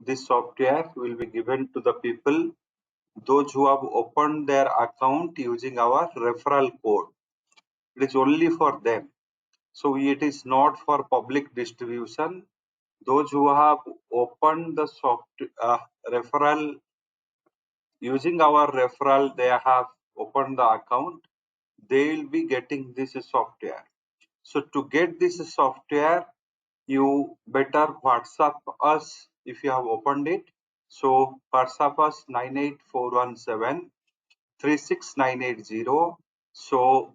This software will be given to the people, those who have opened their account using our referral code. It is only for them. So it is not for public distribution. Those who have opened the referral using our referral, they have opened the account, they will be getting this software. So to get this software, you better WhatsApp us if you have opened it. So WhatsApp us 98417 36980. So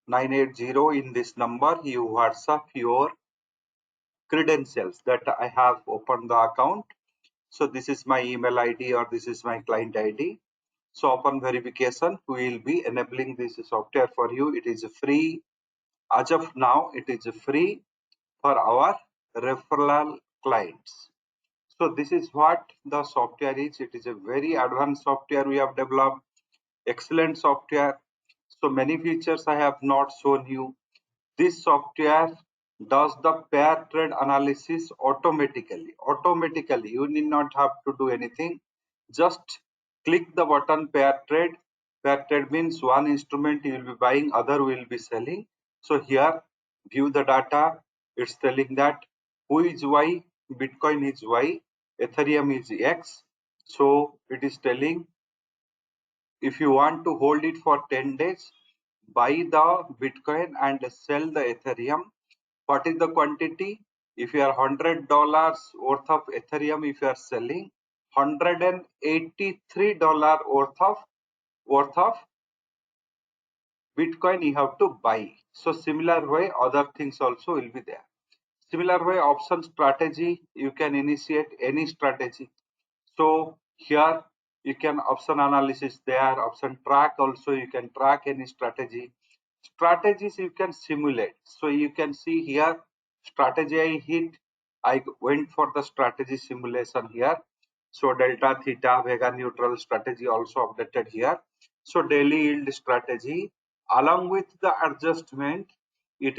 980, in this number you WhatsApp your credentials that I have opened the account. So this is my email ID or this is my client ID. So upon verification, we will be enabling this software for you. It is free. As of now, it is free for our referral clients. So this is what the software is. It is a very advanced software we have developed. Excellent software. So many features I have not shown you. This software does the pair trade analysis automatically. Automatically, you need not have to do anything. Just click the button pair trade. Pair trade means one instrument you will be buying, other will be selling. So here, view the data. It's telling that who is Y, Bitcoin is Y, Ethereum is X. So it is telling if you want to hold it for 10 days, buy the Bitcoin and sell the Ethereum. What is the quantity? If you are $100 worth of Ethereum, if you are selling, $183 worth of Bitcoin you have to buy. So similar way, other things also will be there. Similar way, option strategy, you can initiate any strategy. So here you can option analysis there, option track also, you can track any strategy. Strategies you can simulate. So you can see here strategy I hit. I went for the strategy simulation here. So delta, theta, vega neutral strategy also updated here. So daily yield strategy along with the adjustment, it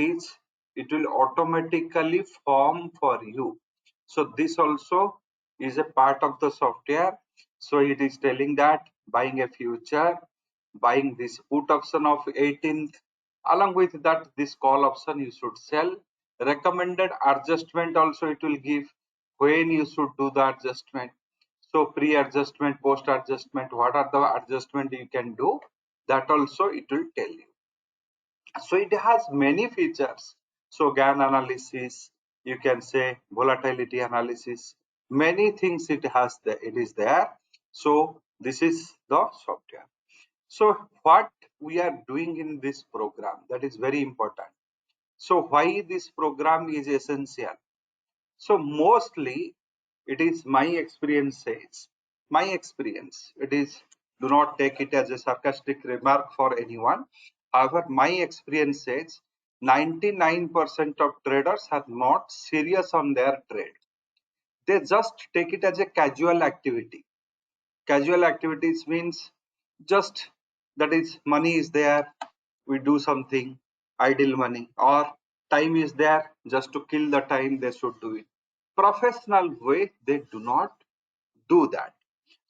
will automatically form for you. So this also is a part of the software. So it is telling that buying a future, buying this put option of 18th, along with that this call option you should sell. Recommended adjustment also it will give when you should do the adjustment. So pre-adjustment, post-adjustment, what are the adjustment you can do, that also it will tell you. So it has many features. So GAN analysis, you can say volatility analysis, many things it has there, it is there. So this is the software. So what we are doing in this program, that is very important. So why this program is essential? So mostly it is my experience says, my experience, it is, do not take it as a sarcastic remark for anyone. However, my experience says 99% of traders are not serious on their trade. They just take it as a casual activity. Casual activities means just that is money is there, we do something, idle money, or time is there, just to kill the time they should do it. Professional way, they do not do that.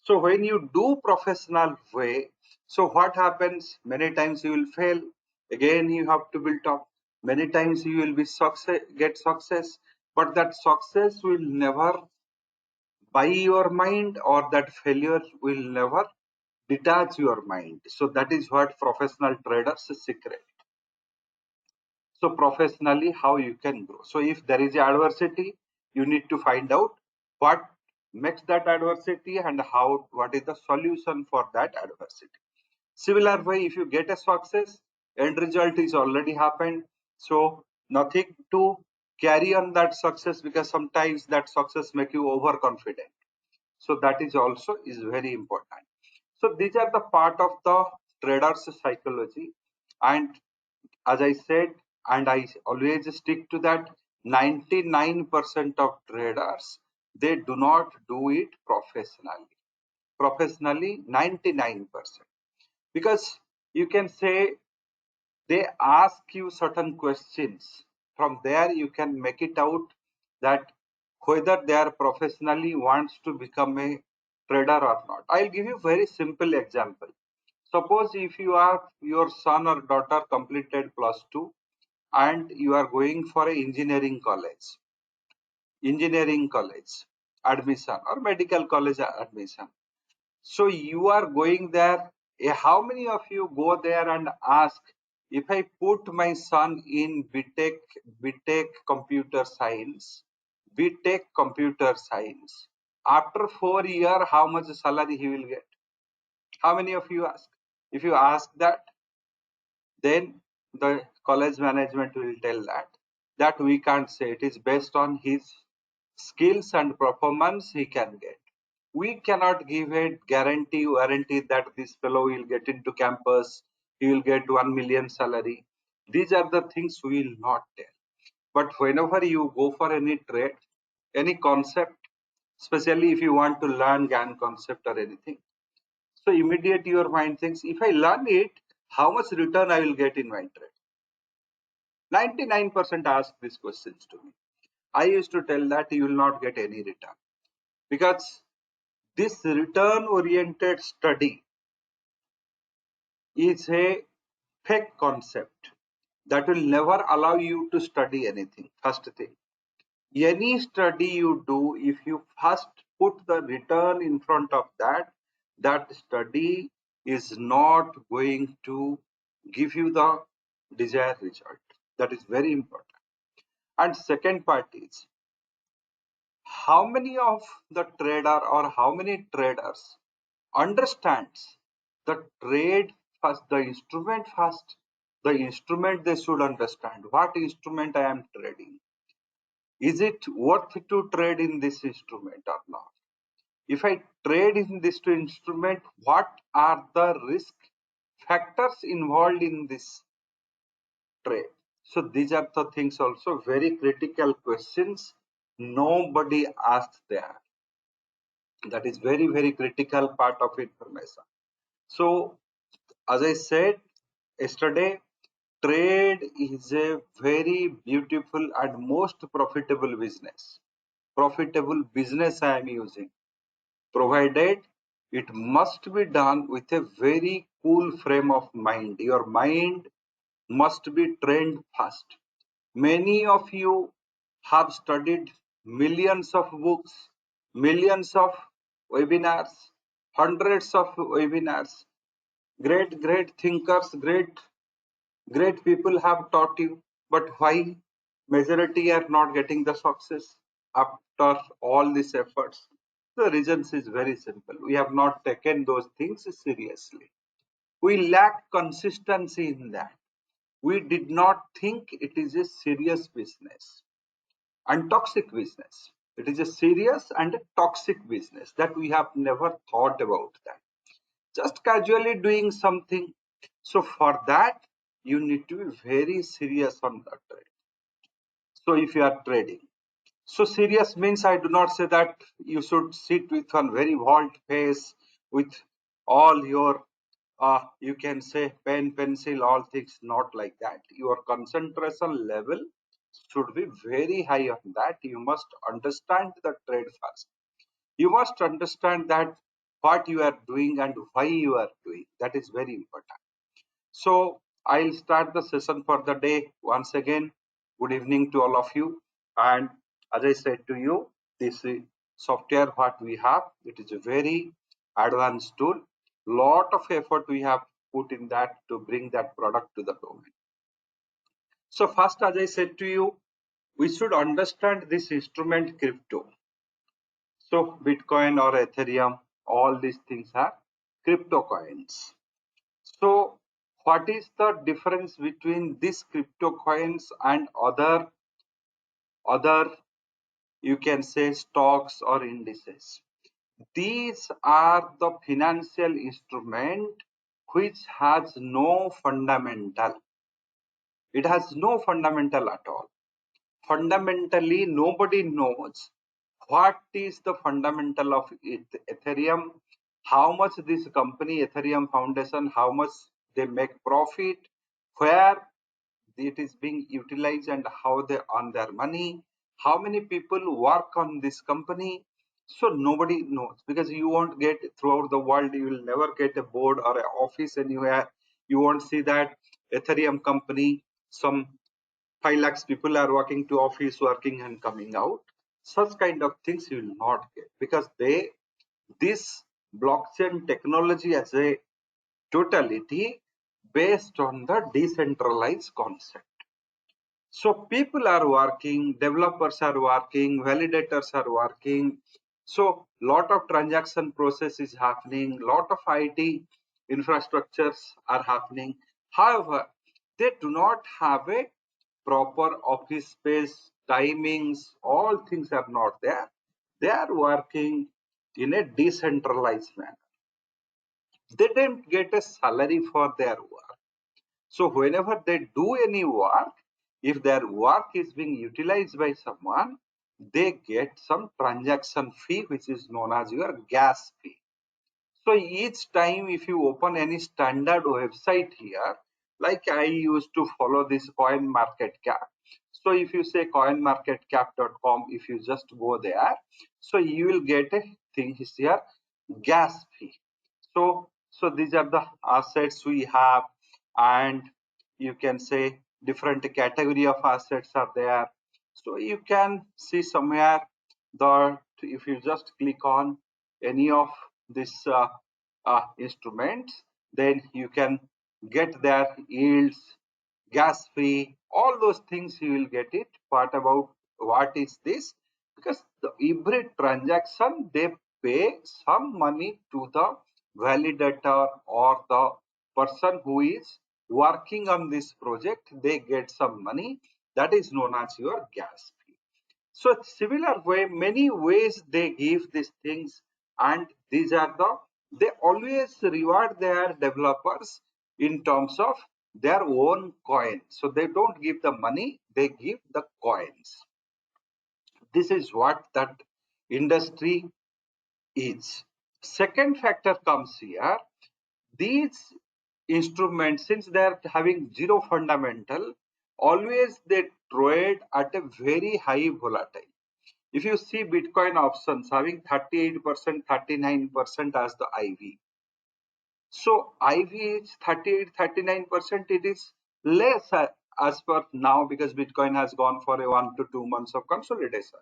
So when you do professional way, so what happens? Many times you will fail, again you have to build up. Many times you will be get success, but that success will never buy your mind, or that failure will never detach your mind. So that is what professional traders secret. So professionally, how you can grow. So if there is adversity, you need to find out what makes that adversity and what is the solution for that adversity. Similar way, if you get a success, end result is already happened. So nothing to carry on that success, because sometimes that success make you overconfident. So that is also is very important. So these are the part of the traders psychology. And as I said, and I always stick to that, 99% of traders, they do not do it professionally. Professionally, 99%. Because you can say they ask you certain questions. From there, you can make it out that whether they are professionally wants to become a trader or not. I'll give you very simple example. Suppose if you are your son or daughter completed +2 and you are going for a engineering college admission or medical college admission. So you are going there. How many of you go there and ask, if I put my son in BTech computer science, after 4 years, how much salary he will get? How many of you ask? If you ask that, then the college management will tell that we can't say. It is based on his skills and performance he can get. We cannot give a warranty that this fellow will get into campus, he will get 1 million salary. These are the things we will not tell. But whenever you go for any trade, any concept, especially if you want to learn GAN concept or anything, so immediate your mind thinks, if I learn it, how much return I will get in my trade? 99% ask these questions to me. I used to tell that you will not get any return, because this return oriented study is a fake concept that will never allow you to study anything. First thing, any study you do, if you first put the return in front of that study is not going to give you the desired result. That is very important. And second part is, how many of the trader or how many traders understands the trade first, the instrument first. The instrument they should understand. What instrument I am trading? Is it worth to trade in this instrument or not? If I trade in this instrument, what are the risk factors involved in this trade? So these are the things also very critical questions. Nobody asks there. That is very, very critical part of information. So as I said yesterday, trade is a very beautiful and most profitable business. Profitable business I am using, provided it must be done with a very cool frame of mind. Your mind must be trained first. Many of you have studied millions of books, millions of webinars, hundreds of webinars. Great thinkers, great people have taught you, but why majority are not getting the success after all these efforts? The reasons is very simple. We have not taken those things seriously. We lack consistency in that. We did not think it is a serious business and toxic business. It is a serious and a toxic business that we have never thought about that. Just casually doing something. So for that, you need to be very serious on that trade. So if you are trading, so serious means I do not say that you should sit with one very vault face with all your you can say pen, pencil, all things, not like that. Your concentration level should be very high on that. You must understand the trade first. You must understand that what you are doing and why you are doing. That is very important. So I'll start the session for the day once again. Good evening to all of you. And as I said to you, this software what we have, it is a very advanced tool. Lot of effort we have put in that to bring that product to the domain. So first, as I said to you, we should understand this instrument crypto. So Bitcoin or Ethereum, all these things are crypto coins. So what is the difference between these crypto coins and other you can say stocks or indices? These are the financial instrument which has no fundamental. It has no fundamental at all. Fundamentally, nobody knows what is the fundamental of Ethereum, how much this company Ethereum Foundation, how much they make profit, where it is being utilized and how they earn their money, how many people work on this company. So nobody knows, because you won't get throughout the world, you will never get a board or an office anywhere. You won't see that Ethereum company, some 5 lakhs people are working to office, working and coming out. Such kind of things you will not get, because this blockchain technology as a totality based on the decentralized concept. So people are working, developers are working, validators are working. So lot of transaction process is happening, lot of IT infrastructures are happening. However, they do not have a proper office space, timings, all things are not there. They are working in a decentralized manner. They don't get a salary for their work. So whenever they do any work, if their work is being utilized by someone, they get some transaction fee, which is known as your gas fee. So each time if you open any standard website here, like I used to follow this coin market cap. So if you say coinmarketcap.com, if you just go there, so you will get a thing here, gas fee. So these are the assets we have, and you can say different category of assets are there. So you can see somewhere that if you just click on any of this instruments, then you can get their yields, gas fee, all those things you will get it. What about what is this? Because the every transaction they pay some money to the validator or the person who is working on this project. They get some money, that is known as your gas fee. So similar way, many ways they give these things, and these are they always reward their developers in terms of their own coin. So they don't give the money, they give the coins. This is what that industry is. Second factor comes here. These instruments, since they are having zero fundamental, always they trade at a very high volatility. If you see Bitcoin options having 38%, 39% as the IV. So IV is 38, 39%. It is less as per now, because Bitcoin has gone for a 1 to 2 months of consolidation.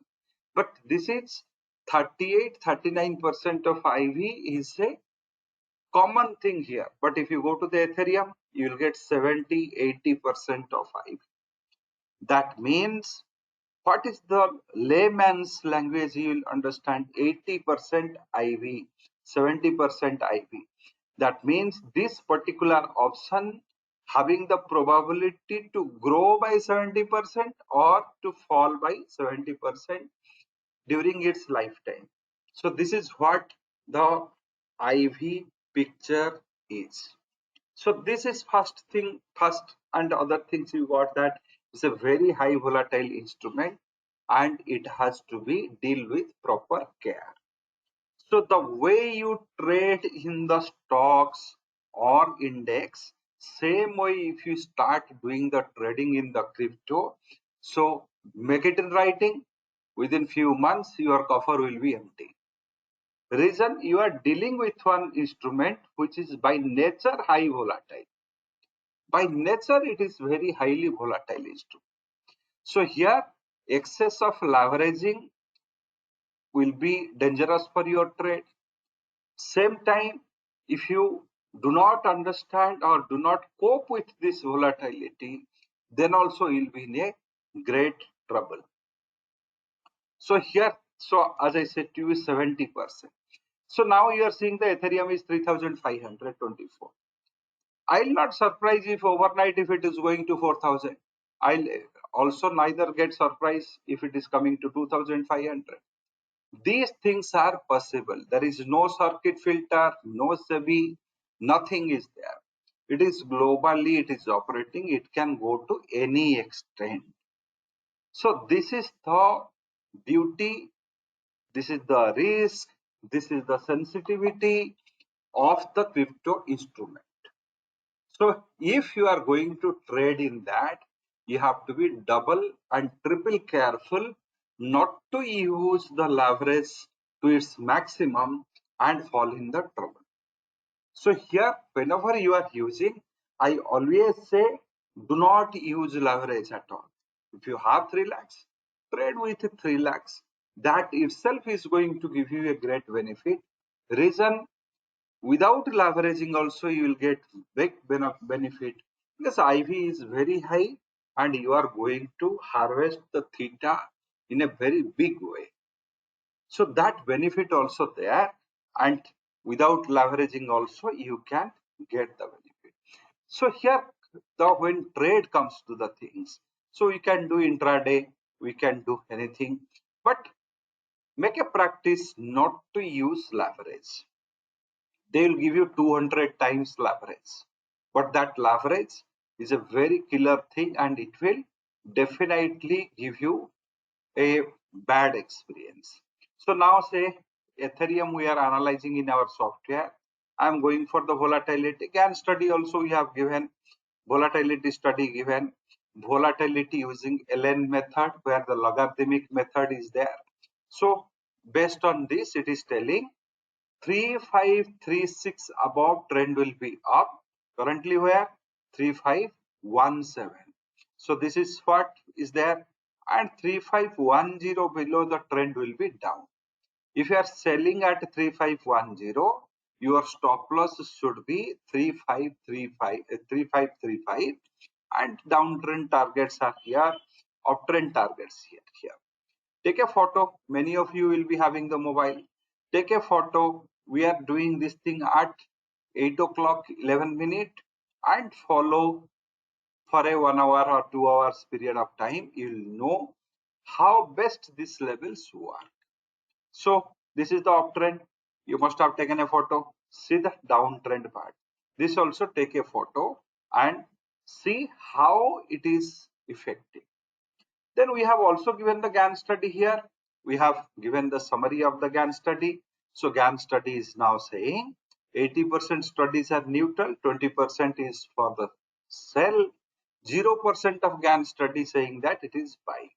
But this is 38, 39% of IV is a common thing here. But if you go to the Ethereum, you will get 70, 80% of IV. That means, what is the layman's language you will understand? 80% IV, 70% IV. That means this particular option having the probability to grow by 70% or to fall by 70% during its lifetime. So this is what the IV picture is. So this is first thing, first, and other things you got that it's a very high volatile instrument, and it has to be deal with proper care. So the way you trade in the stocks or index, same way if you start doing the trading in the crypto, so make it in writing. Within few months, your coffer will be empty. Reason, you are dealing with one instrument which is by nature high volatile. By nature, it is very highly volatile instrument. So here, excess of leveraging will be dangerous for your trade. Same time, if you do not understand or do not cope with this volatility, then also you'll be in a great trouble. So here, so as I said to you, 70%. So now you are seeing the Ethereum is 3,524. I'll not surprise if overnight if it is going to 4,000. I'll also neither get surprised if it is coming to 2,500. These things are possible. There is no circuit filter, no SEBI, nothing is there. It is globally, it is operating, it can go to any extent. So this is the beauty, this is the risk, this is the sensitivity of the crypto instrument. So if you are going to trade in that, you have to be double and triple careful not to use the leverage to its maximum and fall in the trouble. So here, whenever you are using, I always say, do not use leverage at all. If you have 3 lakhs, trade with 3 lakhs. That itself is going to give you a great benefit. Reason, without leveraging also you will get big benefit, because IV is very high and you are going to harvest the theta in a very big way. So that benefit also there, and without leveraging also you can get the benefit. So here, when trade comes to the things, so we can do intraday, we can do anything, but make a practice not to use leverage. They will give you 200 times leverage, but that leverage is a very killer thing and it will definitely give you a bad experience. So now say Ethereum we are analyzing in our software. I'm going for the volatility. Can study also we have given volatility study given volatility using LN method where the logarithmic method is there. So based on this, it is telling 3536 above trend will be up. Currently where 3517. So this is what is there, and 3510 below the trend will be down. If you are selling at 3510, your stop loss should be 3535, and downtrend targets are here, uptrend targets here. Take a photo. Many of you will be having the mobile. Take a photo. We are doing this thing at 8 o'clock 11 minute, and follow for a 1 hour or 2 hours period of time. You'll know how best these levels work. So this is the uptrend. You must have taken a photo. See the downtrend part. This also take a photo and see how it is effective. Then we have also given the GAN study here. We have given the summary of the GAN study. So GAN study is now saying 80% studies are neutral, 20% is for the sell, 0% of GAN study saying that it is buy.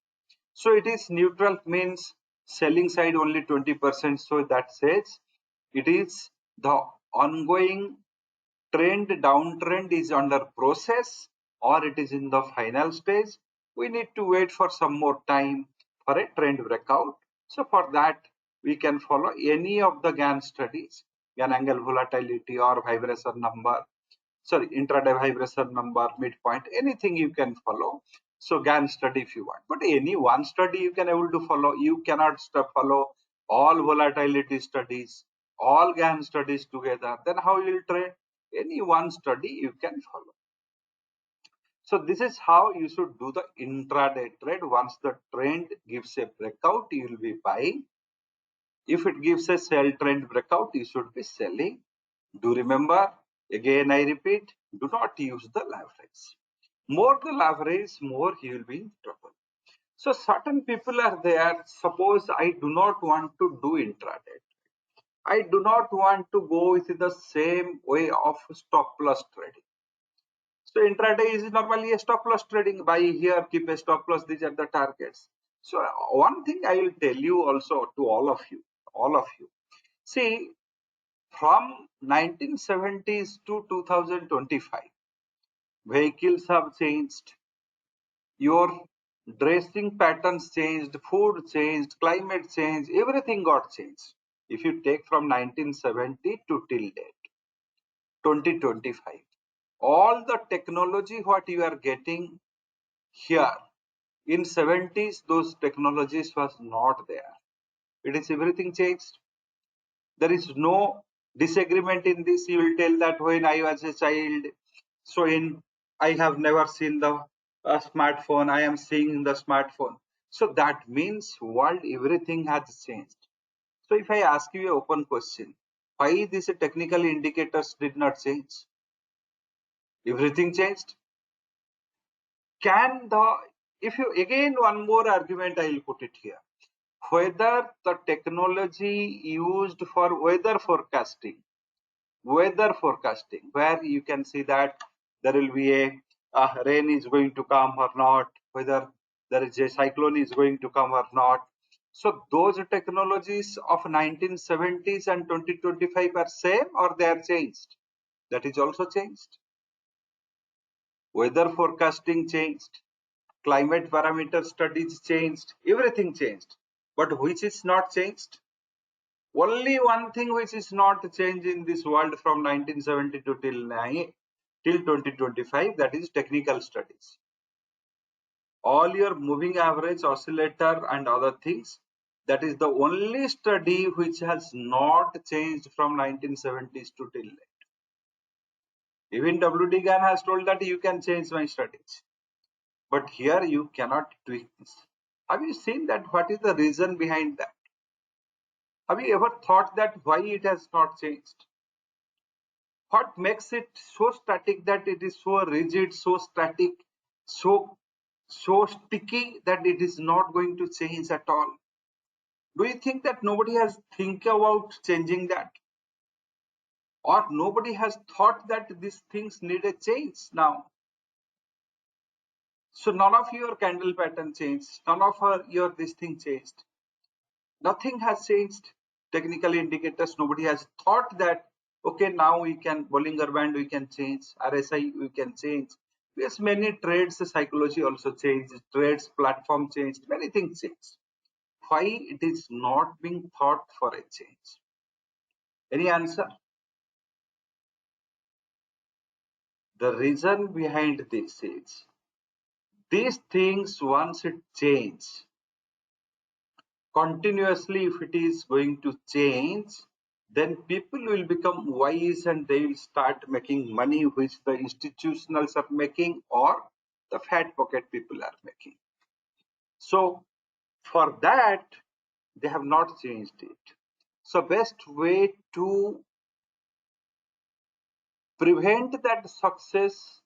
So it is neutral means selling side only 20%. So that says it is the ongoing downtrend is under process, or it is in the final stage. We need to wait for some more time for a trend breakout. So for that, we can follow any of the GAN studies, GAN angle volatility or vibration number, sorry, intraday vibration number, midpoint, anything you can follow. So GAN study if you want, but any one study you can able to follow. You cannot follow all volatility studies, all GAN studies together. Then how you will trade? Any one study you can follow. So this is how you should do the intraday trade. Once the trend gives a breakout, you will be buying. If it gives a sell trend breakout, you should be selling. Do remember, again I repeat, do not use the leverage. More the leverage, more you will be in trouble. So certain people are there. Suppose I do not want to do intraday. I do not want to go with the same way of stop loss trading. So intraday is normally a stop loss trading. Buy here, keep a stop loss. These are the targets. So one thing I will tell you also to all of you. See, from 1970s to 2025, vehicles have changed. Your dressing patterns changed, food changed, climate changed, everything got changed. If you take from 1970 to till date, 2025, all the technology what you are getting here in 70s, those technologies was not there. It is everything changed. There is no disagreement in this. You will tell that when I was a child, so in I have never seen the smartphone. I am seeing the smartphone. So that means world everything has changed. So if I ask you an open question, why these technical indicators did not change? Everything changed. Can the, if you again one more argument I will put it here, whether the technology used for weather forecasting, where you can see that there will be a rain is going to come or not, whether there is a cyclone is going to come or not, So those technologies of 1970s and 2025 are same or they are changed? That is also changed. Weather forecasting changed, climate parameter studies changed, everything changed. But which is not changed? Only one thing which is not changed in this world from 1972 till 2025, that is technical studies. All your moving average, oscillator and other things, that is the only study which has not changed from 1970s to till late. Even W.D. Gann has told that you can change my studies. But here you cannot tweak this. Have you seen that? What is the reason behind that? Have you ever thought that why it has not changed? What makes it so static that it is so rigid, so static, so sticky that it is not going to change at all? Do you think that nobody has think about changing that? Or nobody has thought that these things need a change now? So none of your candle pattern changed, none of your this thing changed. Nothing has changed. Technical indicators, nobody has thought that, okay, now we can, Bollinger Band we can change, RSI we can change. Yes, many trades, psychology also changed, trades platform changed, many things changed. Why it is not being thought for a change? Any answer? The reason behind this is, these things once it change, continuously if it is going to change, then people will become wise and they will start making money which the institutionals are making or the fat pocket people are making. So for that, they have not changed it. So best way to prevent that success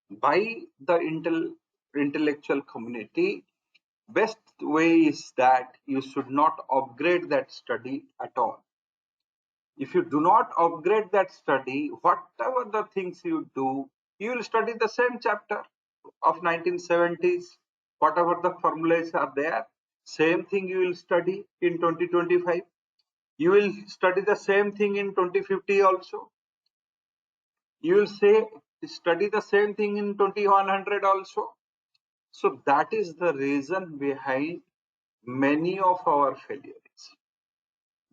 by the intellectual community, best way is that you should not upgrade that study at all. If you do not upgrade that study, whatever the things you do, you will study the same chapter of 1970s, whatever the formulas are there, same thing you will study in 2025. You will study the same thing in 2050 also. You will say study the same thing in 2100 also. So that is the reason behind many of our failures,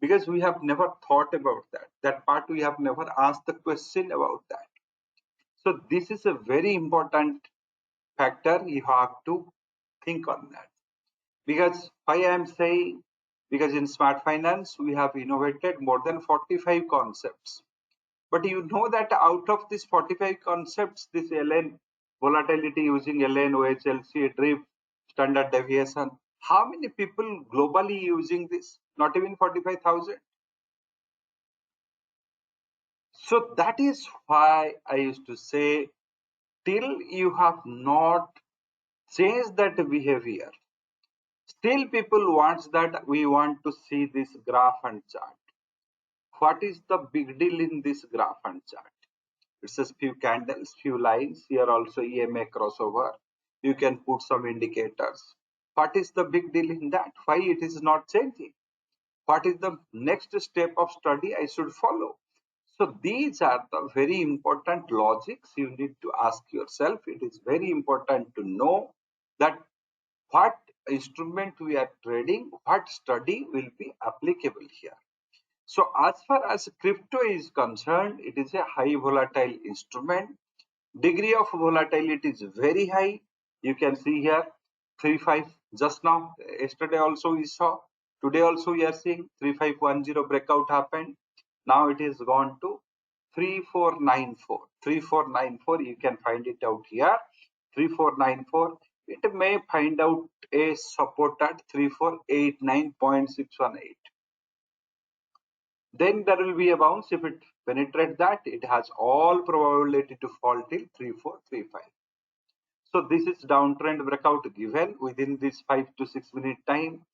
because we have never thought about that part, we have never asked the question about that. So this is a very important factor, you have to think on that. Because why I am saying, because in smart finance we have innovated more than 45 concepts, but you know that out of these 45 concepts, this LN, volatility using LN, OHLC, drift, standard deviation, how many people globally using this? Not even 45,000. So that is why I used to say, till you have not changed that behavior, still people wants that we want to see this graph and chart. What is the big deal in this graph and chart? It's just few candles, few lines. Here also EMA crossover. You can put some indicators. What is the big deal in that? Why it is not changing? What is the next step of study I should follow? So these are the very important logics you need to ask yourself. It is very important to know that what instrument we are trading, what study will be applicable here. So as far as crypto is concerned, it is a high volatile instrument. Degree of volatility is very high. You can see here 3.5 just now. Yesterday also we saw. Today also we are seeing 3510 breakout happened. Now it is gone to 3494. 3494, you can find it out here. 3494. It may find out a support at 3489.618. Then there will be a bounce. If it penetrates that, it has all probability to fall till 3435. So this is downtrend breakout given within this 5 to 6 minute time,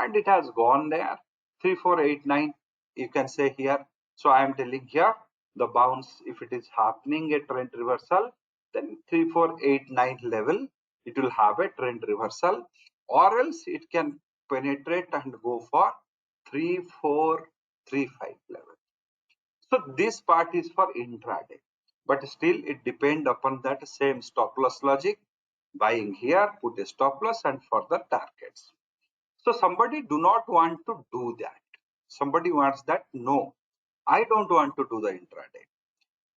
and it has gone there 3489, you can say here. So I am telling here the bounce, if it is happening a trend reversal, then 3489 level it will have a trend reversal, or else it can penetrate and go for 3, 4, 3, 5 level. So this part is for intraday, but still it depends upon that same stop loss logic. Buying here, put a stop loss and further targets. So somebody do not want to do that. Somebody wants that, no, I don't want to do the intraday,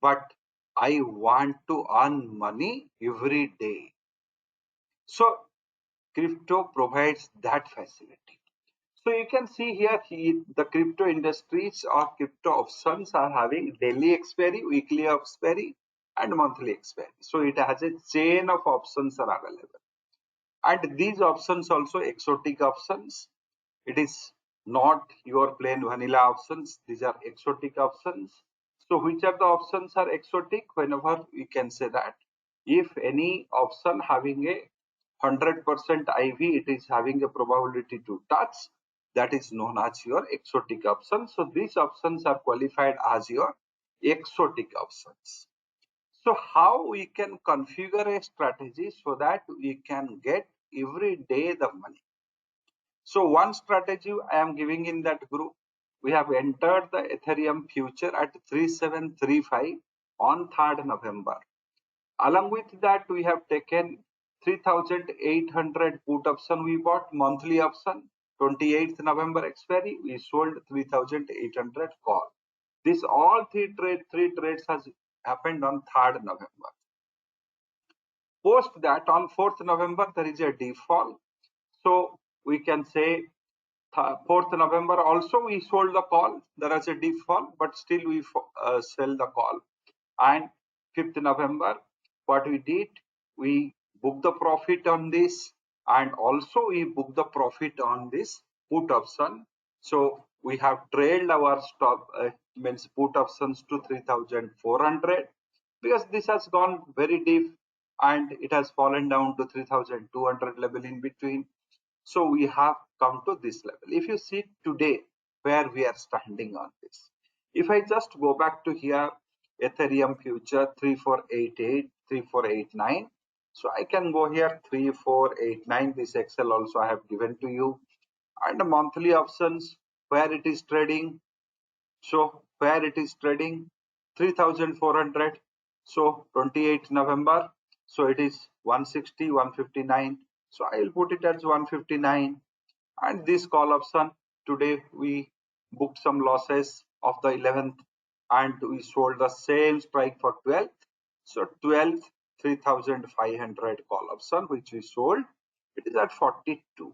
but I want to earn money every day. So crypto provides that facility. So you can see here, the crypto industries or crypto options are having daily expiry, weekly expiry, and monthly expiry. So it has a chain of options are available. And these options also exotic options. It is not your plain vanilla options. These are exotic options. So which are the options are exotic? Whenever we can say that if any option having a 100% IV, it is having a probability to touch, that is known as your exotic option. So these options are qualified as your exotic options. So how we can configure a strategy so that we can get every day the money. So one strategy I am giving in that group, we have entered the Ethereum future at 3735 on 3rd November. Along with that, we have taken 3,800 put option we bought, monthly option, 28th November expiry, we sold 3,800 call. This all three trades has happened on 3rd November. Post that on 4th November, there is a default. So we can say 4th November also we sold the call. There is a default, but still we sell the call. And 5th November, what we did, we booked the profit on this, and also we booked the profit on this put option. So we have trailed our stop means put options to 3,400 because this has gone very deep and it has fallen down to 3,200 level in between. So we have come to this level. If you see today where we are standing on this, if I just go back to here, Ethereum future 3488, 3489. So I can go here 3489. This Excel also I have given to you. And the monthly options where it is trading. So where it is trading 3,400. So 28th November. So it is 160, 159. So I will put it as 159. And this call option, today we booked some losses of the 11th and we sold the same strike for 12th. So 12th 3,500 call option which we sold, it is at 42.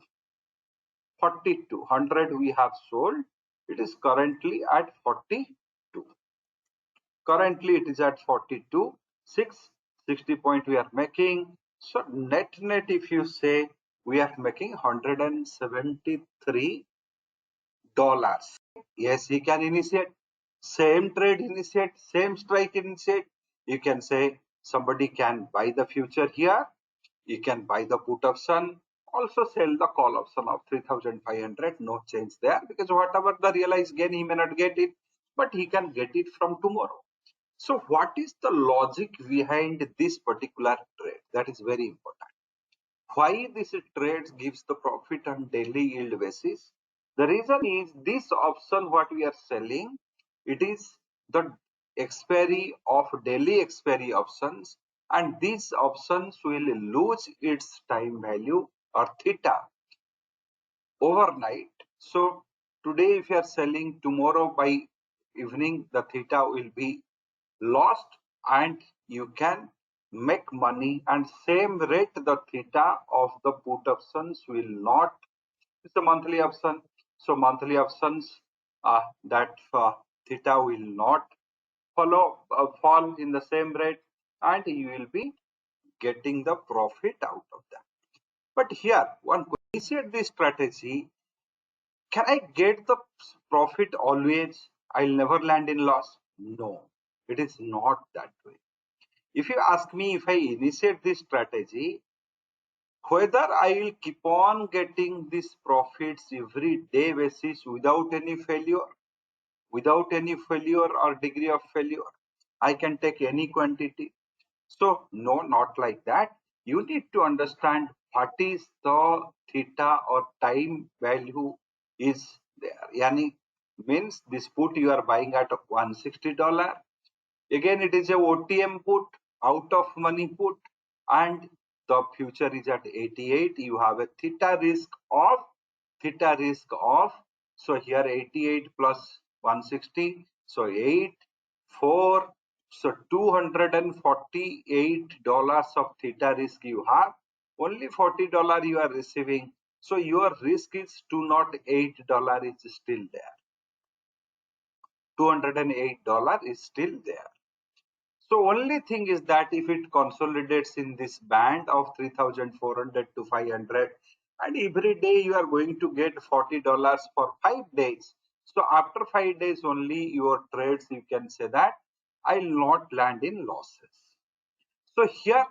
42 100 we have sold, it is currently at 42. Currently it is at 42. 60 point we are making. So net if you say, we are making $173. Yes, you can initiate same trade, initiate same strike, initiate. You can say somebody can buy the future here, you can buy the put option, also sell the call option of 3,500. No change there, because whatever the realized gain, he may not get it, but he can get it from tomorrow. So what is the logic behind this particular trade? That is very important. Why this trade gives the profit on daily yield basis? The reason is this option what we are selling, it is the expiry of daily expiry options, and these options will lose its time value or theta overnight. So today if you are selling, tomorrow by evening the theta will be lost and you can make money, and same rate the theta of the put options will not. It's a monthly option, so monthly options that theta will not fall in the same rate, and you will be getting the profit out of that. But here one question, initiate this strategy, can I get the profit always? I'll never land in loss. No, it is not that way. If you ask me, if I initiate this strategy, whether I will keep on getting these profits every day basis without any failure, or degree of failure, I can take any quantity. So no, not like that. You need to understand what is the theta or time value is there. Yani means this put you are buying at $160. Again, it is a OTM put, out of money put, and the future is at 88. You have a theta risk of, so here 88 plus 160, so 8, 4, so $248 of theta risk you have. Only $40 you are receiving. So your risk is $208 is still there. $208 is still there. So only thing is that if it consolidates in this band of 3,400 to 500, and every day you are going to get $40 for 5 days. So after 5 days only your trades, you can say that I will not land in losses. So here,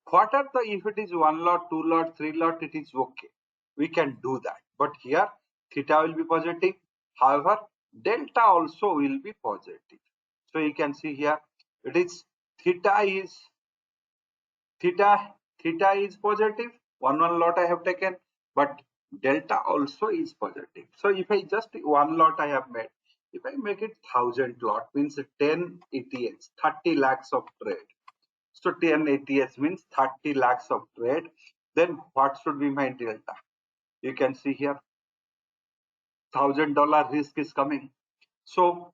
what are the, if it is 1 lot, 2 lot, 3 lot, it is okay. We can do that. But here theta will be positive. However, delta also will be positive. So you can see here it is theta is positive. One lot I have taken, but delta also is positive. So if I just 1 lot I have made, if I make it 1,000 lot means 10 ETH, 30 lakhs of trade. So 10 ETH means 30 lakhs of trade. Then what should be my delta? You can see here $1,000 risk is coming. So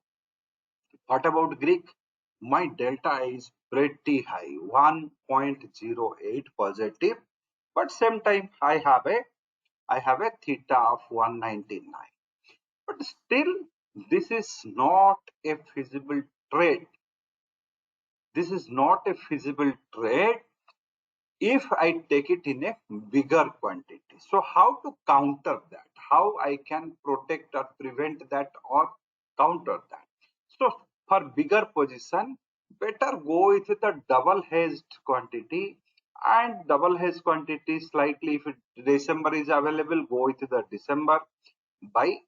what about Greek? My delta is pretty high, 1.08 positive, but same time I have a theta of 199. But still, this is not a feasible trade. This is not a feasible trade if I take it in a bigger quantity. So how to counter that? How I can protect or prevent that or counter that? So for bigger position, better go with the double hedged quantity, and double hedged quantity slightly, if December is available, go with the December buy.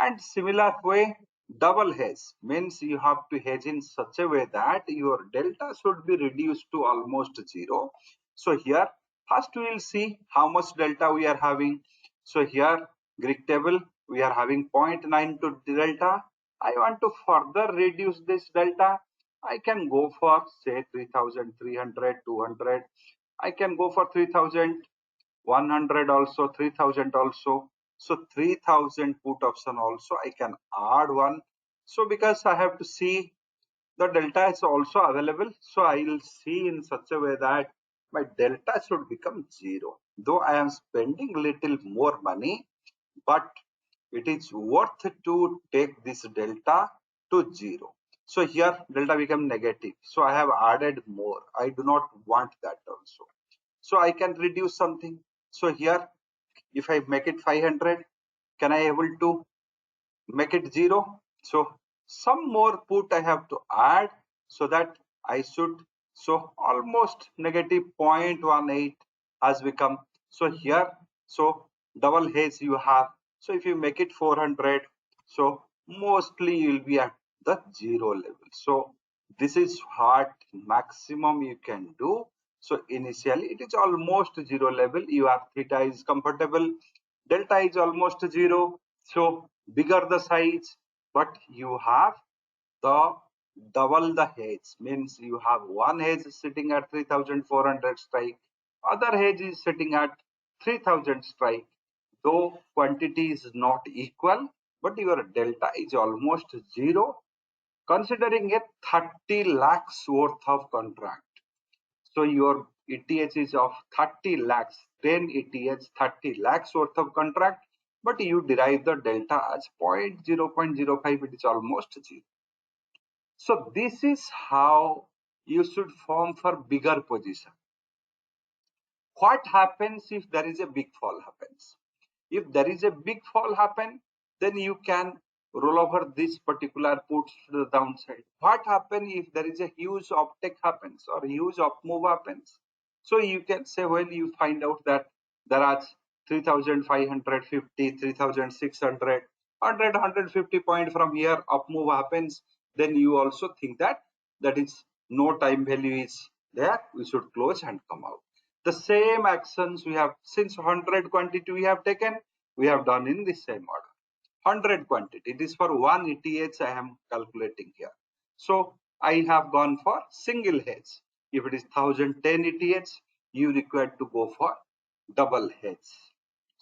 And similar way, double hedge means you have to hedge in such a way that your delta should be reduced to almost zero. So here first we will see how much delta we are having. So here Greek table, we are having 0.92 delta. I want to further reduce this delta. I can go for say 3,300, 200. I can go for 3,100 also, 3,000 also. So 3,000 put option also I can add one. So because I have to see the delta is also available, so I will see in such a way that my delta should become zero. Though I am spending little more money, but it is worth to take this delta to zero. So here delta become negative. So I have added more. I do not want that also. So I can reduce something. So here if I make it 500, can I able to make it zero? So some more put I have to add, so that I should, so almost negative 0.18 has become. So here, so double hedge you have. So if you make it 400, so mostly you will be at the zero level. So this is what maximum you can do. So initially it is almost zero level. Your theta is comfortable, delta is almost zero. So bigger the size, but you have the double the hedge, means you have one hedge sitting at 3,400 strike, other hedge is sitting at 3,000 strike. Though quantity is not equal, but your delta is almost zero, considering a 30 lakhs worth of contract. So your ETH is of 30 lakhs, 10 ETH, 30 lakhs worth of contract, but you derive the delta as 0.05, it is almost zero. So this is how you should form for bigger position. What happens if there is a big fall happens? If there is a big fall happen, then you can roll over this particular puts to the downside. What happens if there is a huge uptake happens or huge up move happens? So you can say when you find out that there are 3,550, 3,600, 150 point from here up move happens, then you also think that that is no time value is there, we should close and come out. The same actions we have, since 100 quantity we have taken, we have done in the same order. 100 quantity, it is for 1 ETH I am calculating here. So I have gone for single hedge. If it is 1010 ETH, you require to go for double hedge.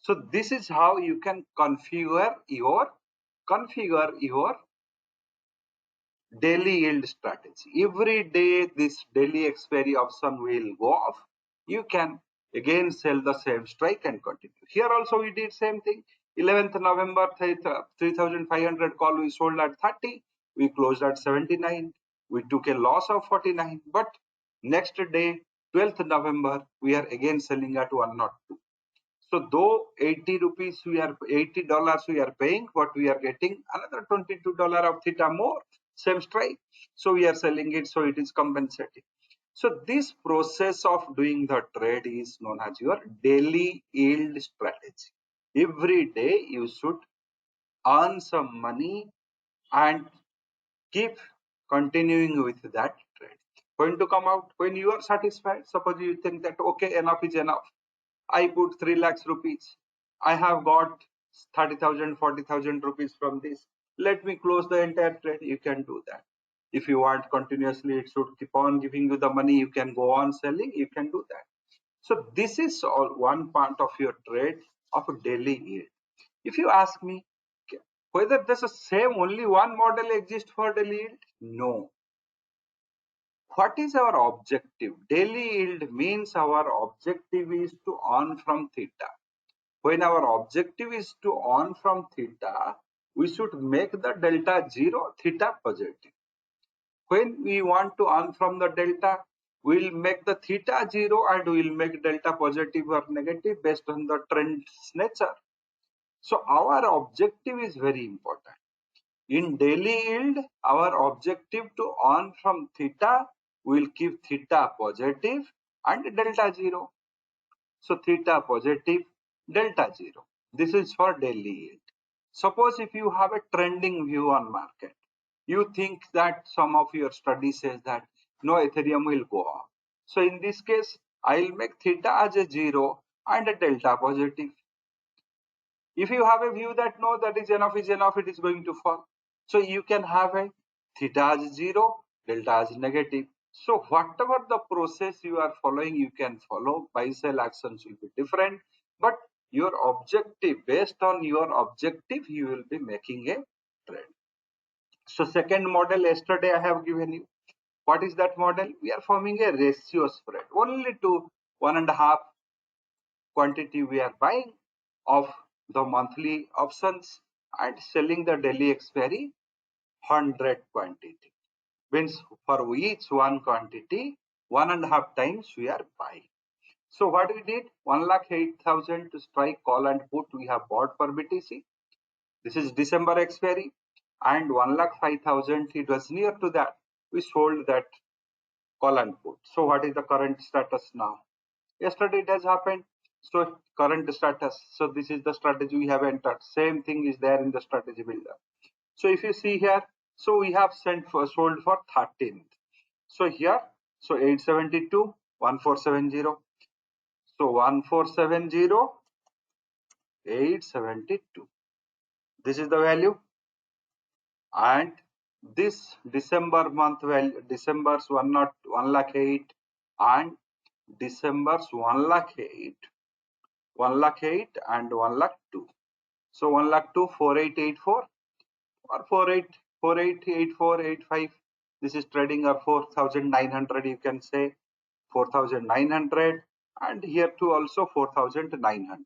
So this is how you can configure your daily yield strategy. Every day this daily expiry option will go off. You can again sell the same strike and continue. Here also we did same thing. 11th November 3500 call we sold at 30. We closed at 79. We took a loss of 49. But next day 12th November we are again selling at 102. So though 80 rupees we are $80 we are paying, what we are getting another $22 of theta more, same strike. So we are selling it, so it is compensating. So this process of doing the trade is known as your daily yield strategy. Every day you should earn some money and keep continuing with that trade. Going to come out when you are satisfied. Suppose you think that okay, enough is enough. I put 3 lakhs rupees. I have got 30,000, 40,000 rupees from this. Let me close the entire trade. You can do that. If you want continuously, it should keep on giving you the money. You can go on selling. You can do that. So this is all one part of your trade of daily yield. If you ask me whether there's a same only one model exists for daily yield, no. What is our objective? Daily yield means our objective is to earn from theta. When our objective is to earn from theta, we should make the delta 0, theta positive. When we want to earn from the delta, we will make the theta 0 and we will make delta positive or negative based on the trend's nature. So our objective is very important. In daily yield, our objective to earn from theta will keep theta positive and delta 0. So theta positive, delta 0. This is for daily yield. Suppose if you have a trending view on market, you think that some of your study says that no, Ethereum will go up. So in this case, I'll make theta as a 0 and a delta positive. If you have a view that no, that is enough, it is going to fall. So you can have a theta as 0, delta as negative. So whatever the process you are following, you can follow. Buy sell actions will be different, but your objective, based on your objective, you will be making a trade. So second model yesterday I have given you. What is that model? We are forming a ratio spread. Only to 1.5 quantity we are buying of the monthly options and selling the daily expiry 100 quantity. Means for each one quantity, 1.5 times we are buying. So what we did, 1,08,000 to strike call and put we have bought for BTC. This is December expiry, and 1,05,000 it was near to that. We sold that call and put. So what is the current status now? Yesterday it has happened. So current status. So this is the strategy we have entered. Same thing is there in the strategy builder. So if you see here, so we have sold for 13th. So here, so 872, 1470. So 1470, 872. This is the value. And this December month value, December's 1 lakh 8 and December's 1 lakh 8, 1 lakh 8 and 1 lakh 2. So 1 lakh 2, 4884 or 488485. This is trading or 4,900, you can say 4,900, and here too also 4,900.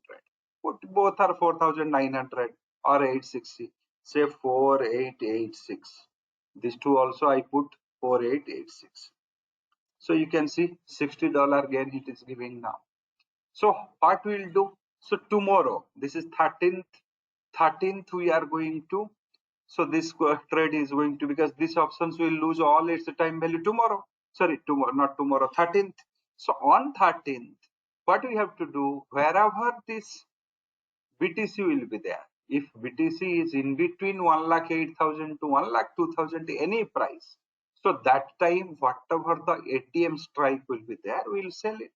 Both are 4,900 or 860. Say 4886. These two also I put 4886. So you can see $60 gain it is giving now. So what we will do? So tomorrow, this is 13th we are going to. So this trade is going to, because these options will lose all its time value tomorrow. Sorry, tomorrow, not tomorrow, 13th. So on 13th, what we have to do, wherever this BTC will be there. If BTC is in between 1,08,000 to 1,02,000, any price. So that time, whatever the ATM strike will be there, we'll sell it.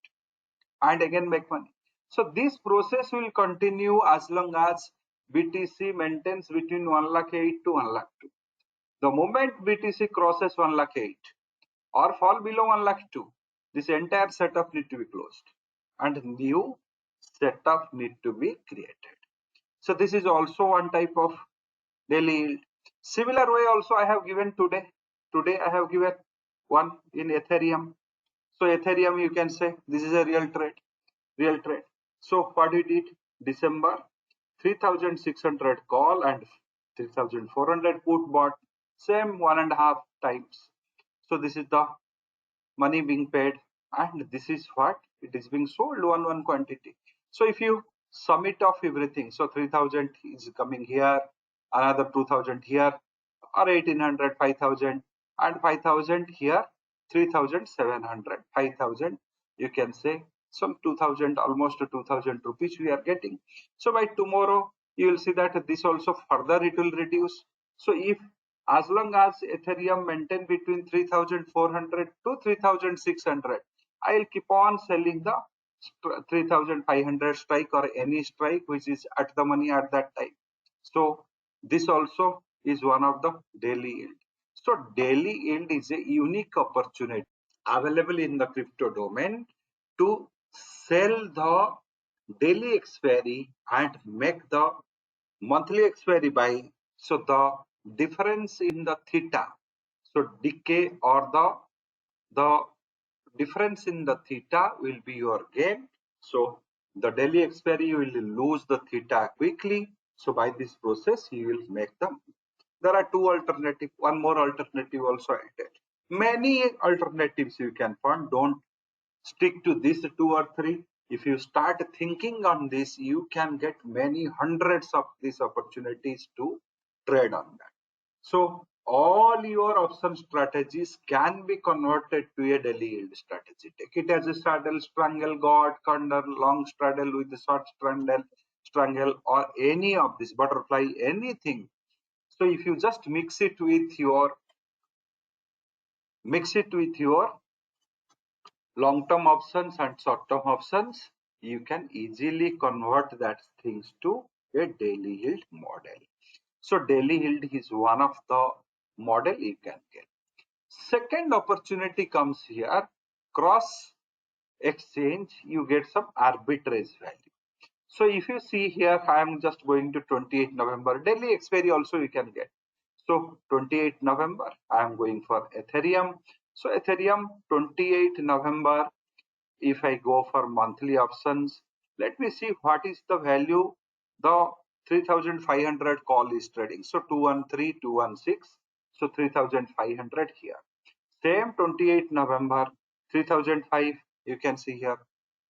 and again make money. So this process will continue as long as BTC maintains between 1 lakh 8 to 1 lakh 2. The moment BTC crosses 1 lakh 8 or fall below 1 lakh 2, this entire setup need to be closed and new setup need to be created. So this is also one type of daily yield. Similar way also I have given today. Today I have given one in Ethereum. So Ethereum, you can say this is a real trade. Real trade. So what we did, December 3600 call and 3400 put bought, same 1.5 times. So this is the money being paid, and this is what it is being sold one quantity. So if you sum it off everything, so 3000 is coming here, another 2000 here, or 1800, 5000, and 5000 here, 3700, 5000, you can say some 2000, almost 2000 rupees we are getting. So by tomorrow you will see that this also further it will reduce. So if as long as Ethereum maintain between 3400 to 3600, I will keep on selling the 3500 strike or any strike which is at the money at that time. So this also is one of the daily yield. So daily yield is a unique opportunity available in the crypto domain to sell the daily expiry and make the monthly expiry buy. So the difference in the theta, so decay or the difference in the theta will be your gain. So the daily expiry you will lose the theta quickly. So by this process you will make them. There are two alternatives. One more alternative also added. Many alternatives you can find. Don't stick to these two or three. If you start thinking on this, you can get many hundreds of these opportunities to trade on that. So all your option strategies can be converted to a daily yield strategy. Take it as a straddle, strangle, god, condor, long straddle with a short strangle, or any of this butterfly, anything. So if you just mix it with your long-term options and short-term options, you can easily convert that things to a daily yield model. So daily yield is one of the model you can get. Second opportunity comes here, cross exchange, you get some arbitrage value. So if you see here, I am just going to 28 November, daily expiry also you can get. So 28 November, I am going for Ethereum. So Ethereum 28 November, if I go for monthly options, let me see what is the value the 3500 call is trading. So 213, 216, so 3500 here. Same 28 November 3005, you can see here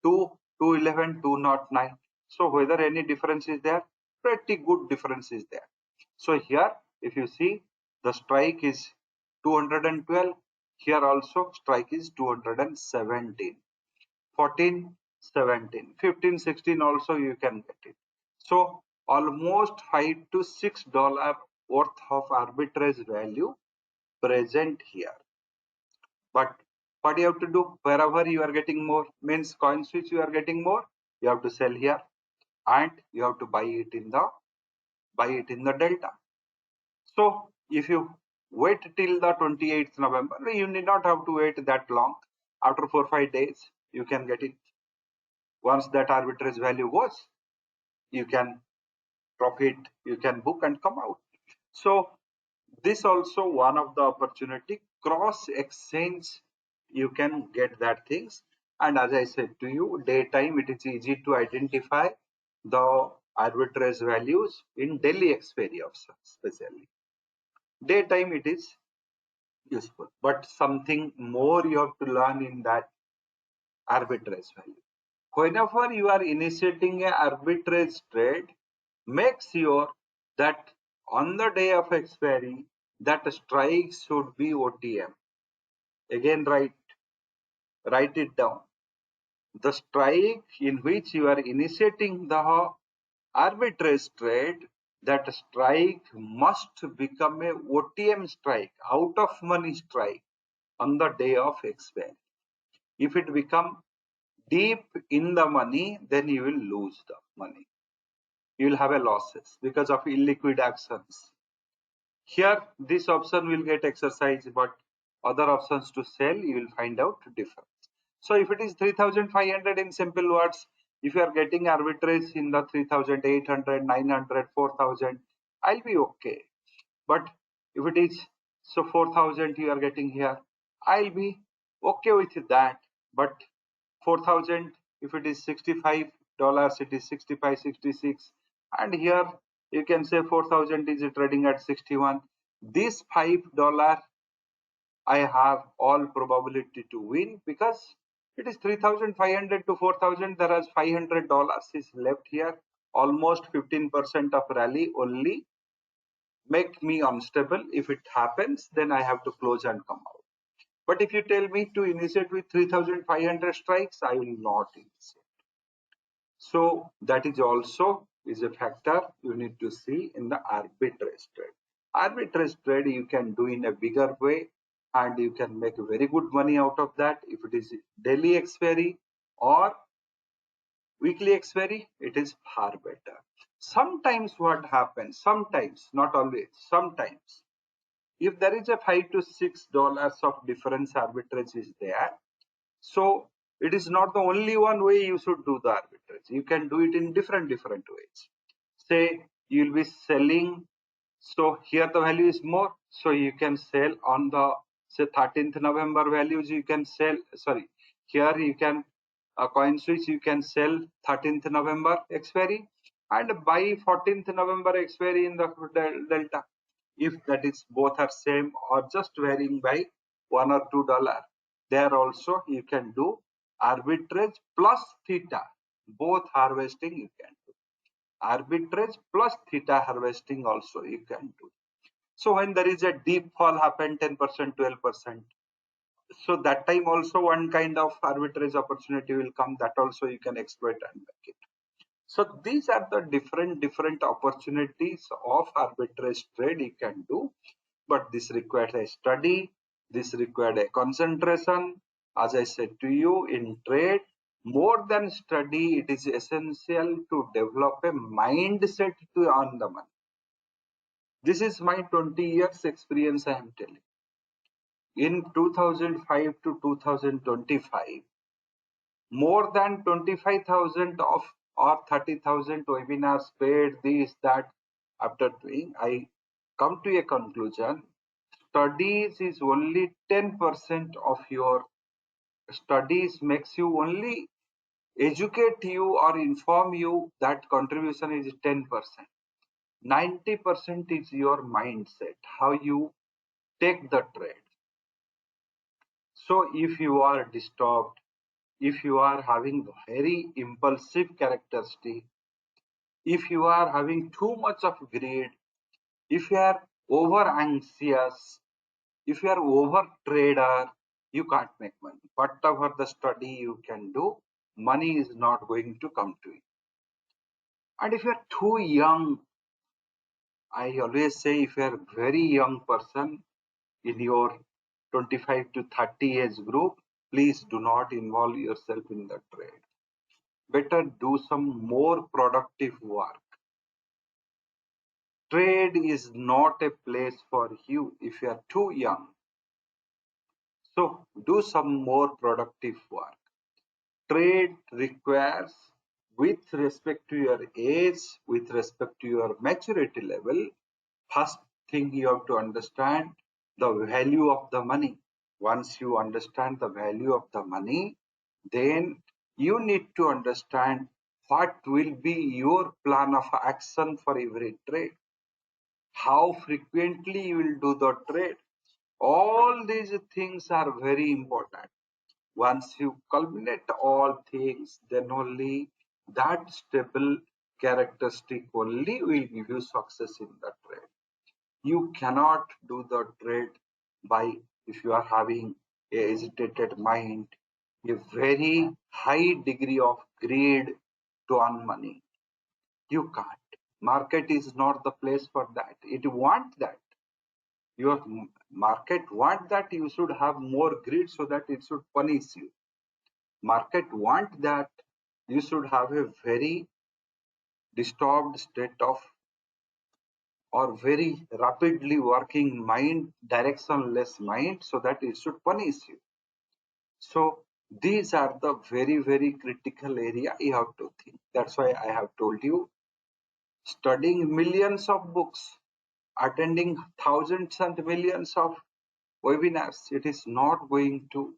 2, 211, 209. So whether any difference is there, pretty good difference is there. So here if you see the strike is 212, here also strike is 217. 14, 17, 15, 16 also you can get it. So almost $5 to $6 worth of arbitrage value present here. But what you have to do, wherever you are getting more, means coin switch you are getting more, you have to sell here and you have to buy it in the delta. So if you wait till the 28th November, you need not have to wait that long. After 4-5 days, you can get it. Once that arbitrage value goes, you can profit, you can book and come out. So this also one of the opportunity, cross exchange, you can get that things. And as I said to you, daytime it is easy to identify the arbitrage values in daily expiry options, especially daytime it is useful, but something more you have to learn in that arbitrage value. Whenever you are initiating a arbitrage trade, make sure that on the day of expiry, that strike should be OTM. Again, write it down. The strike in which you are initiating the arbitrage trade, that strike must become a OTM strike, out of money strike on the day of expiry. If it become deep in the money, then you will lose the money. You will have a losses because of illiquid actions. Here, this option will get exercised, but other options to sell, you will find out difference. So if it is 3,500 in simple words, if you are getting arbitrage in the 3,800, 900, 4,000, I'll be okay. But if it is so 4,000 you are getting here, I'll be okay with that. But 4,000, if it is $65, it is 65, 66, and here you can say 4,000 is trading at 61. This $5 I have all probability to win because it is 3,500 to 4,000. There is $500 is left here. Almost 15% of rally only make me unstable. If it happens, then I have to close and come out. But if you tell me to initiate with 3,500 strikes, I will not initiate. So that is also is a factor you need to see in the arbitrage trade. Arbitrage trade you can do in a bigger way and you can make very good money out of that. If it is daily expiry or weekly expiry, it is far better. Sometimes what happens, sometimes, not always, sometimes, if there is a $5 to $6 of difference arbitrage is there, so it is not the only one way you should do the arbitrage. You can do it in different ways. Say you will be selling, so here the value is more, so you can sell on the say 13th November values. You can sell. Sorry, here you can coin switch. You can sell 13th November expiry and buy 14th November expiry in the delta. If that is both are same or just varying by $1 or $2, there also you can do arbitrage plus theta. Both harvesting you can do. Arbitrage plus theta harvesting also you can do. So when there is a deep fall happen 10%, 12%, so that time also one kind of arbitrage opportunity will come, that also you can exploit and make it. So these are the different opportunities of arbitrage trade you can do, but this requires a study, this required a concentration. As I said to you, in trade, more than study, it is essential to develop a mindset to earn the money. This is my 20 years experience I am telling. In 2005 to 2025, more than 25,000 of or 30,000 webinars paid, this, that. After doing, I come to a conclusion. Studies is only 10% of your studies makes you only educate you or inform you, that contribution is 10%. 90% is your mindset, how you take the trade. So if you are disturbed, if you are having very impulsive characteristic, if you are having too much of greed, if you are over anxious, if you are over trader, you can't make money. Whatever the study you can do, money is not going to come to you. And if you are too young, I always say if you are a very young person in your 25 to 30 age group, please do not involve yourself in the trade. Better do some more productive work. Trade is not a place for you if you are too young. So do some more productive work. Trade requires, with respect to your age, with respect to your maturity level, first thing you have to understand the value of the money. Once you understand the value of the money, then you need to understand what will be your plan of action for every trade. How frequently you will do the trade. All these things are very important. Once you culminate all things, then only that stable characteristic only will give you success in the trade. You cannot do the trade by, if you are having a agitated mind, a very high degree of greed to earn money. You can't. Market is not the place for that. It wants that. Your market want that you should have more greed so that it should punish you. Market want that you should have a very disturbed state of or very rapidly working mind, directionless mind, so that it should punish you. So these are the very, very critical area you have to think. That's why I have told you, studying millions of books, attending thousands and millions of webinars, it is not going to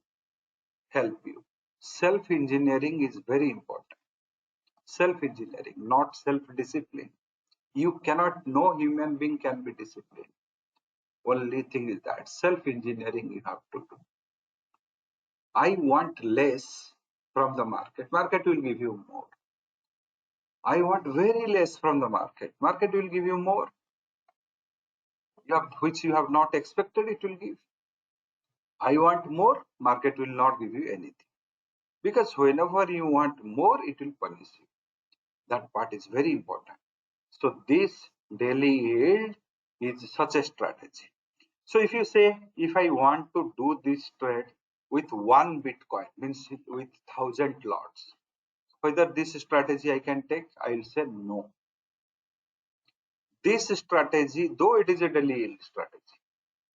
help you. Self-engineering is very important. Self-engineering, not self-discipline. You cannot, no human being can be disciplined. Only thing is that self-engineering you have to do. I want less from the market. Market will give you more. I want very less from the market. Market will give you more. Which you have not expected, it will give. I want more, market will not give you anything. Because whenever you want more, it will punish you. That part is very important. So this daily yield is such a strategy. So if you say, if I want to do this trade with one Bitcoin, means with 1,000 lots, whether this strategy I can take, I will say no. This strategy, though it is a daily yield strategy,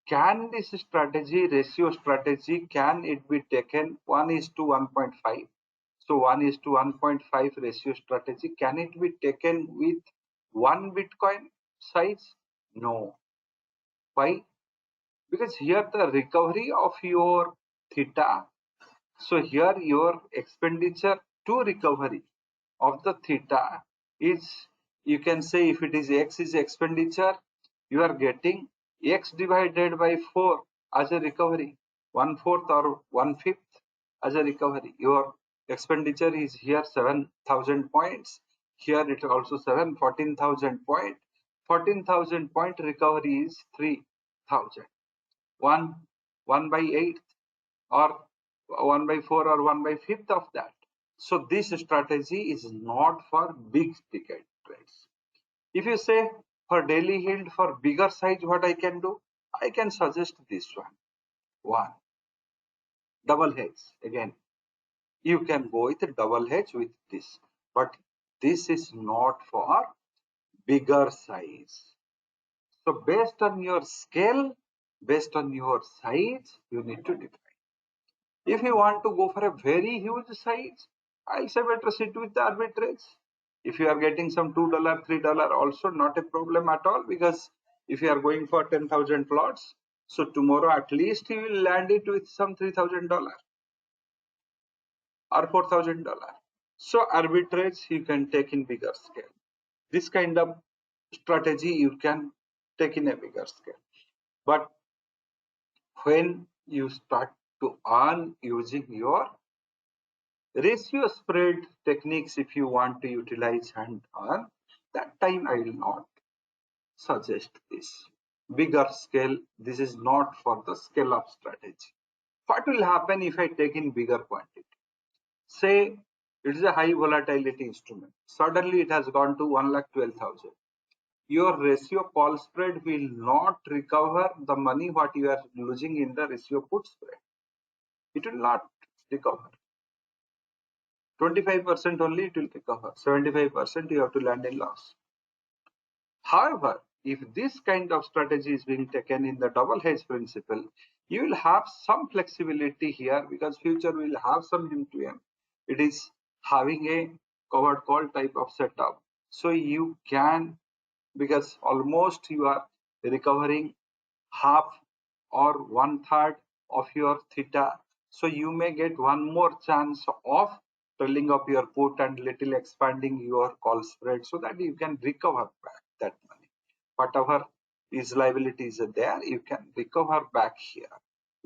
can this strategy, ratio strategy, can it be taken 1:1.5? So 1:1.5 ratio strategy, can it be taken with one Bitcoin size? No. Why? Because here the recovery of your theta, so here your expenditure to recovery of the theta is, you can say, if it is x is expenditure, you are getting x divided by 4 as a recovery, 1/4 or 1/5 as a recovery. Your expenditure is here 7,000 points, here it also 14,000 point. 14,000 point recovery is 3,000. 1/8 or 1/4 or 1/5 of that. So this strategy is not for big ticket trades. If you say for daily yield for bigger size, what I can do? I can suggest this one. One, double hedge. Again, you can go with a double hedge with this, but this is not for bigger size. So based on your scale, based on your size, you need to define. If you want to go for a very huge size, I'll say better sit with the arbitrage. If you are getting some $2, $3, also not a problem at all, because if you are going for 10,000 plots, so tomorrow at least you will land it with some $3,000 or $4,000. So arbitrage you can take in bigger scale. This kind of strategy you can take in a bigger scale. But when you start to earn using your ratio spread techniques, if you want to utilize and earn, that time I will not suggest this. Bigger scale, this is not for the scale up strategy. What will happen if I take in bigger quantity? Say it is a high volatility instrument. Suddenly it has gone to 1,12,000. Your ratio call spread will not recover the money what you are losing in the ratio put spread. It will not recover. 25% only it will recover. 75% you have to land in loss. However, if this kind of strategy is being taken in the double hedge principle, you will have some flexibility here, because future will have some M2M. It is having a covered call type of setup. So you can, because almost you are recovering half or 1/3 of your theta, so you may get one more chance of filling up your put and little expanding your call spread, so that you can recover back that money. Whatever is liabilities are there, you can recover back here.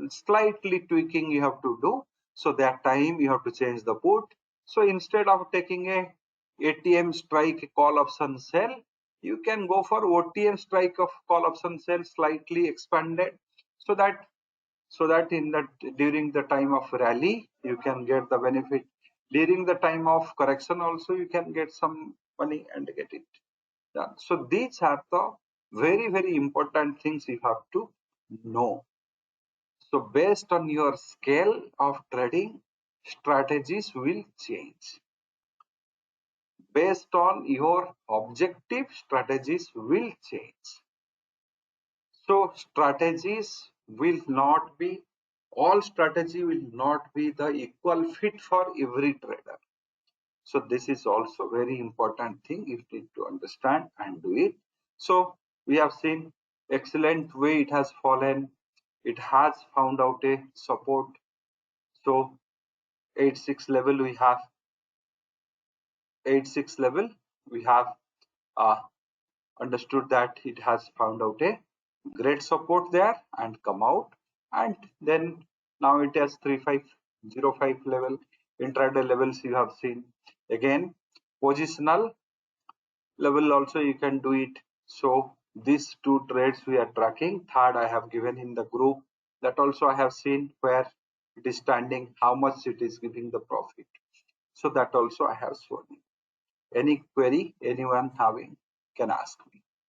Slightly tweaking you have to do, so that time you have to change the put. So instead of taking a ATM strike call option sell, you can go for OTM strike of call option sell, slightly expanded, so that in that during the time of rally you can get the benefit. During the time of correction also you can get some money and get it done. So these are the very, very important things you have to know. So based on your scale of trading, strategies will change. Based on your objective, strategies will change. So strategies will not be, all strategy will not be the equal fit for every trader. So this is also very important thing you need to understand and do it. So we have seen excellent way it has fallen. It has found out a support. So 86 level we have 86 level we have uh, understood that it has found out a great support there and come out, and then now it has 3505 level. Intraday levels you have seen. Again positional level also you can do it. So these two trades we are tracking. Third I have given in the group, that also I have seen where it is standing, how much it is giving the profit. So that also I have shown. Any query anyone having can ask me.